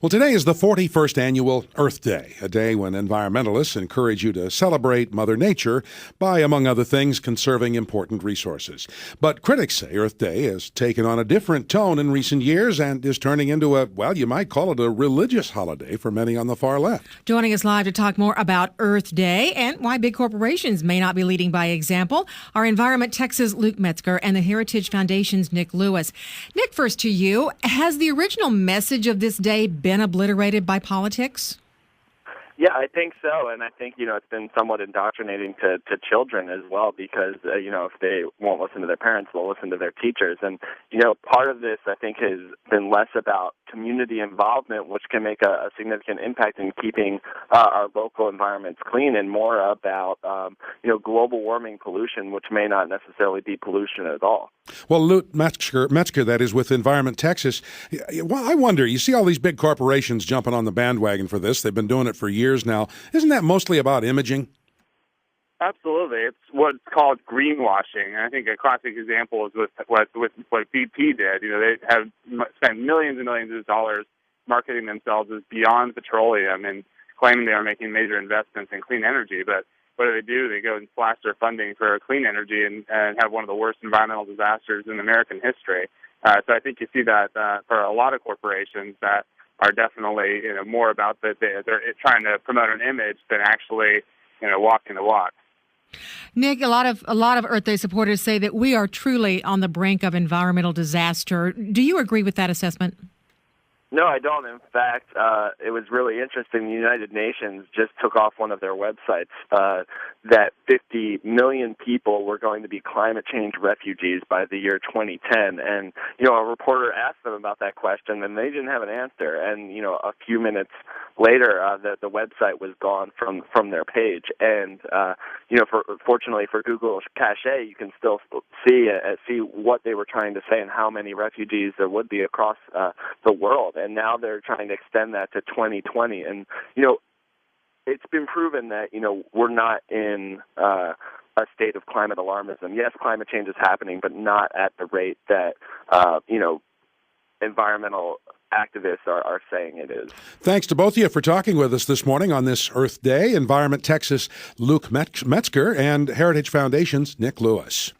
Well, today is the 41st annual Earth Day, a day when environmentalists encourage you to celebrate Mother Nature by, among other things, conserving important resources. But critics say Earth Day has taken on a different tone in recent years and is turning into you might call it a religious holiday for many on the far left. Joining us live to talk more about Earth Day and why big corporations may not be leading by example are Environment Texas' Luke Metzger and the Heritage Foundation's Nick Lewis. Nick, first to you. Has the original message of this day been obliterated by politics? Yeah, I think so, and I think, it's been somewhat indoctrinating to children as well because, if they won't listen to their parents, they'll listen to their teachers. And, part of this, I think, has been less about community involvement, which can make a significant impact in keeping our local environments clean, and more about, global warming pollution, which may not necessarily be pollution at all. Well, Luke Metzger, that is with Environment Texas. Well, I wonder, you see all these big corporations jumping on the bandwagon for this. They've been doing it for years now. Isn't that mostly about imaging? Absolutely. It's what's called greenwashing. I think a classic example is with what BP did. They have spent millions and millions of dollars marketing themselves as beyond petroleum and claiming they are making major investments in clean energy. But what do? They go and slash their funding for clean energy and have one of the worst environmental disasters in American history. So I think you see that for a lot of corporations that are definitely more about that they're trying to promote an image than actually walking the walk. Nick, a lot of Earth Day supporters say that we are truly on the brink of environmental disaster. Do you agree with that assessment? No, I don't. In fact, it was really interesting. The United Nations just took off one of their websites that 50 million people were going to be climate change refugees by the year 2010. And, a reporter asked them about that question, and they didn't have an answer. And, a few minutes later, the website was gone from their page. And, fortunately for Google Cache, you can still see what they were trying to say and how many refugees there would be across the world. And now they're trying to extend that to 2020. And, it's been proven that, we're not in a state of climate alarmism. Yes, climate change is happening, but not at the rate that, environmental activists are saying it is. Thanks to both of you for talking with us this morning on this Earth Day. Environment Texas' Luke Metzger and Heritage Foundation's Nick Lewis.